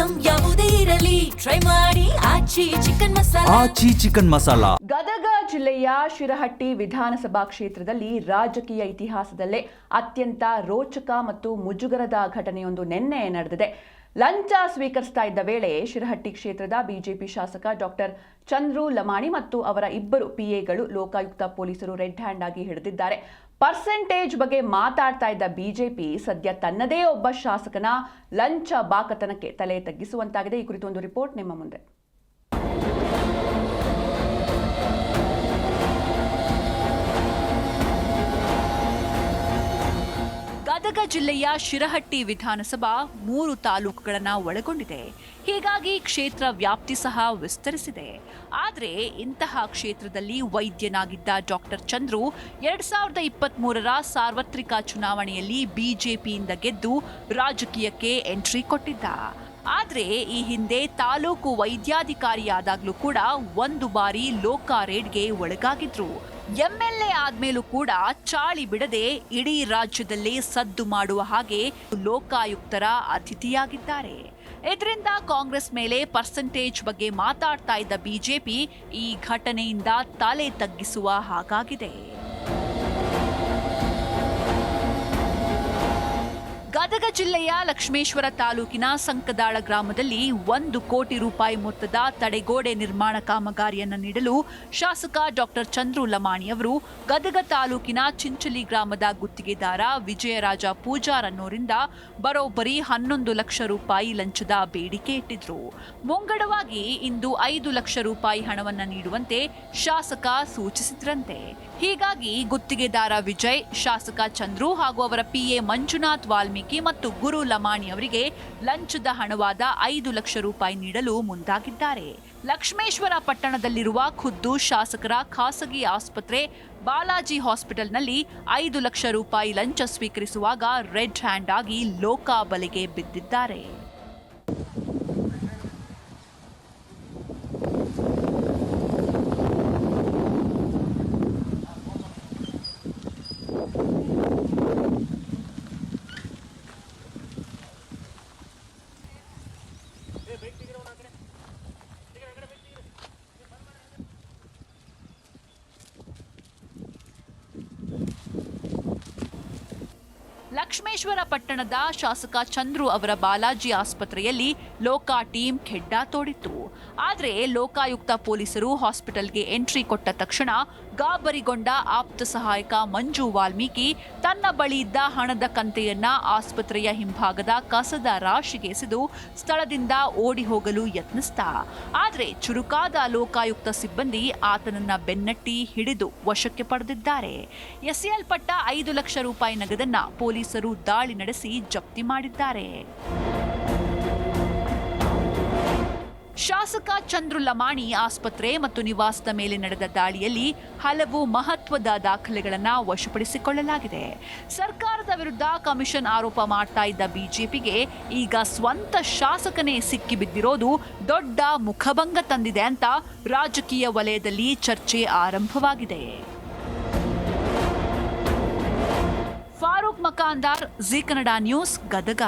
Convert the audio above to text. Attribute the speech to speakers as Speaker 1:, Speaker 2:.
Speaker 1: Item ಯಾವುದೇ ಇರಲಿ try ಮಾಡಿ ಆಚಿ ಚಿಕನ್ ಮಸಾಲಾ.
Speaker 2: ಗದಗ ಜಿಲ್ಲೆಯ ಶಿರಹಟ್ಟಿ ವಿಧಾನಸಭಾ ಕ್ಷೇತ್ರದಲ್ಲಿ ರಾಜಕೀಯ ಇತಿಹಾಸದಲ್ಲೇ ಅತ್ಯಂತ ರೋಚಕ ಮತ್ತು ಮುಜುಗರದ ಘಟನೆಯೊಂದು ನಿನ್ನೆ ನಡೆದಿದೆ. ಲಂಚ ಸ್ವೀಕರಿಸ್ತಾ ಇದ್ದ ವೇಳೆ ಶಿರಹಟ್ಟಿ ಕ್ಷೇತ್ರದ ಬಿಜೆಪಿ ಶಾಸಕ ಡಾಕ್ಟರ್ ಚಂದ್ರು ಲಮಾಣಿ ಮತ್ತು ಅವರ ಇಬ್ಬರು ಪಿಎಗಳು ಲೋಕಾಯುಕ್ತ ಪೊಲೀಸರು ರೆಡ್ ಹ್ಯಾಂಡ್ ಆಗಿ ಹಿಡಿದಿದ್ದಾರೆ. ಪರ್ಸೆಂಟೇಜ್ ಬಗ್ಗೆ ಮಾತಾಡ್ತಾ ಇದ್ದ ಬಿಜೆಪಿ ಸದ್ಯ ತನ್ನದೇ ಒಬ್ಬ ಶಾಸಕನ ಲಂಚ ಬಾಕತನಕ್ಕೆ ತಲೆ ತಗ್ಗಿಸುವಂತಾಗಿದೆ. ಈ ಕುರಿತು ಒಂದು ರಿಪೋರ್ಟ್ ನಿಮ್ಮ ಮುಂದೆ. ಗದಗ ಜಿಲ್ಲೆಯ ಶಿರಹಟ್ಟಿ ವಿಧಾನಸಭಾ 3 ತಾಲೂಕುಗಳನ್ನು ಒಳಗೊಂಡಿದೆ. ಹೀಗಾಗಿ ಕ್ಷೇತ್ರ ವ್ಯಾಪ್ತಿ ಸಹ ವಿಸ್ತರಿಸಿದೆ. ಆದರೆ ಇಂತಹ ಕ್ಷೇತ್ರದಲ್ಲಿ ವೈದ್ಯನಾಗಿದ್ದ ಡಾಕ್ಟರ್ ಚಂದ್ರು 2023ರ ಸಾರ್ವತ್ರಿಕ ಚುನಾವಣೆಯಲ್ಲಿ ಬಿಜೆಪಿಯಿಂದ ಗೆದ್ದು ರಾಜಕೀಯಕ್ಕೆ ಎಂಟ್ರಿ ಕೊಟ್ಟಿದ್ದ. ಆದರೆ ಈ ಹಿಂದೆ ತಾಲೂಕು ವೈದ್ಯಾಧಿಕಾರಿಯಾದಾಗಲೂ ಕೂಡ ಒಂದು ಬಾರಿ ಲೋಕ ರೇಡ್ಗೆ ಒಳಗಾಗಿದ್ರು. ಎಂಎಲ್ಎ ಆದ್ಮೇಲೂ ಕೂಡ ಚಾಳಿ ಬಿಡದೆ ಇಡೀ ರಾಜ್ಯದಲ್ಲೇ ಸದ್ದು ಮಾಡುವ ಹಾಗೆ ಲೋಕಾಯುಕ್ತರ ಅತಿಥಿಯಾಗಿದ್ದಾರೆ. ಇದರಿಂದ ಕಾಂಗ್ರೆಸ್ ಮೇಲೆ ಪರ್ಸೆಂಟೇಜ್ ಬಗ್ಗೆ ಮಾತಾಡ್ತಾ ಇದ್ದ ಬಿಜೆಪಿ ಈ ಘಟನೆಯಿಂದ ತಲೆ ತಗ್ಗಿಸುವ ಹಾಗಾಗಿದೆ. ಗದಗ ಜಿಲ್ಲೆಯ ಲಕ್ಷ್ಮೇಶ್ವರ ತಾಲೂಕಿನ ಸಂಕದಾಳ ಗ್ರಾಮದಲ್ಲಿ 1 ಕೋಟಿ ರೂಪಾಯಿ ಮೊತ್ತದ ತಡೆಗೋಡೆ ನಿರ್ಮಾಣ ಕಾಮಗಾರಿಯನ್ನು ನೀಡಲು ಶಾಸಕ ಡಾಕ್ಟರ್ ಚಂದ್ರು ಲಮಾಣಿ ಅವರು ಗದಗ ತಾಲೂಕಿನ ಚಿಂಚಲಿ ಗ್ರಾಮದ ಗುತ್ತಿಗೆದಾರ ವಿಜಯರಾಜ ಪೂಜಾರ್ ಅನ್ನೋರಿಂದ ಬರೋಬ್ಬರಿ 11 ಲಕ್ಷ ರೂಪಾಯಿ ಲಂಚದ ಬೇಡಿಕೆ ಇಟ್ಟಿದ್ರು. ಮುಂಗಡವಾಗಿ ಇಂದು 5 ಲಕ್ಷ ರೂಪಾಯಿ ಹಣವನ್ನು ನೀಡುವಂತೆ ಶಾಸಕ ಸೂಚಿಸಿದ್ರಂತೆ. ಹೀಗಾಗಿ ಗುತ್ತಿಗೆದಾರ ವಿಜಯ್, ಶಾಸಕ ಚಂದ್ರು ಹಾಗೂ ಅವರ ಪಿಎ ಮಂಜುನಾಥ್ ವಾಲ್ಮೀಕಿ ಮತ್ತು ಗುರು ಲಮಾಣಿ ಅವರಿಗೆ ಲಂಚದ ಹಣವಾದ 5 ಲಕ್ಷ ರೂಪಾಯಿ ನೀಡಲು ಮುಂದಾಗಿದ್ದಾರೆ. ಲಕ್ಷ್ಮೇಶ್ವರ ಪಟ್ಟಣದಲ್ಲಿರುವ ಖುದ್ದು ಶಾಸಕರ ಖಾಸಗಿ ಆಸ್ಪತ್ರೆ ಬಾಲಾಜಿ ಹಾಸ್ಪಿಟಲ್ನಲ್ಲಿ 5 ಲಕ್ಷ ರೂಪಾಯಿ ಲಂಚ ಸ್ವೀಕರಿಸುವಾಗ ರೆಡ್ ಹ್ಯಾಂಡ್ ಆಗಿ ಲೋಕ ಬಲೆಗೆ ಬಿದ್ದಿದ್ದಾರೆ. ಲಕ್ಷ್ಮೇಶ್ವರ ಪಟ್ಟಣದ ಶಾಸಕ ಚಂದ್ರು ಅವರ ಬಾಲಾಜಿ ಆಸ್ಪತ್ರೆಯಲ್ಲಿ ಲೋಕ ಟೀಮ್ ಖೆಡ್ಡ ತೋಡಿತ್ತು. ಆದರೆ ಲೋಕಾಯುಕ್ತ ಪೊಲೀಸರು ಹಾಸ್ಪಿಟಲ್ಗೆ ಎಂಟ್ರಿ ಕೊಟ್ಟ ತಕ್ಷಣ ಗಾಬರಿಗೊಂಡ ಆಪ್ತ ಸಹಾಯಕ ಮಂಜು ವಾಲ್ಮೀಕಿ ತನ್ನ ಬಳಿ ಇದ್ದ ಹಣದ ಕಂತೆಯನ್ನ ಆಸ್ಪತ್ರೆಯ ಹಿಂಭಾಗದ ಕಸದ ರಾಶಿಗೆ ಎಸೆದು ಸ್ಥಳದಿಂದ ಓಡಿ ಹೋಗಲು ಯತ್ನಿಸಿದ. ಆದರೆ ಚುರುಕಾದ ಲೋಕಾಯುಕ್ತ ಸಿಬ್ಬಂದಿ ಆತನನ್ನ ಬೆನ್ನಟ್ಟಿ ಹಿಡಿದು ವಶಕ್ಕೆ ಪಡೆದಿದ್ದಾರೆ. ಎಸೆಯಲ್ಪಟ್ಟ 5 ಲಕ್ಷ ರೂಪಾಯಿ ನಗದನ್ನ ಪೊಲೀಸರು ದಾಳಿ ನಡೆಸಿ ಜಪ್ತಿ ಮಾಡಿದ್ದಾರೆ. ಶಾಸಕ ಚಂದ್ರು ಲಮಾಣಿ ಆಸ್ಪತ್ರೆ ಮತ್ತು ನಿವಾಸದ ಮೇಲೆ ನಡೆದ ದಾಳಿಯಲ್ಲಿ ಹಲವು ಮಹತ್ವದ ದಾಖಲೆಗಳನ್ನು ವಶಪಡಿಸಿಕೊಳ್ಳಲಾಗಿದೆ. ಸರ್ಕಾರದ ವಿರುದ್ಧ ಕಮಿಷನ್ ಆರೋಪ ಮಾಡ್ತಾ ಇದ್ದ ಬಿಜೆಪಿಗೆ ಈಗ ಸ್ವಂತ ಶಾಸಕನೇ ಸಿಕ್ಕಿಬಿದ್ದಿರೋದು ದೊಡ್ಡ ಮುಖಭಂಗ ತಂದಿದೆ ಅಂತ ರಾಜಕೀಯ ವಲಯದಲ್ಲಿ ಚರ್ಚೆ ಆರಂಭವಾಗಿದೆ. ಫಾರೂಕ್ ಮಕಾಂದಾರ್, ಜೀ ಕನ್ನಡ ನ್ಯೂಸ್, ಗದಗ.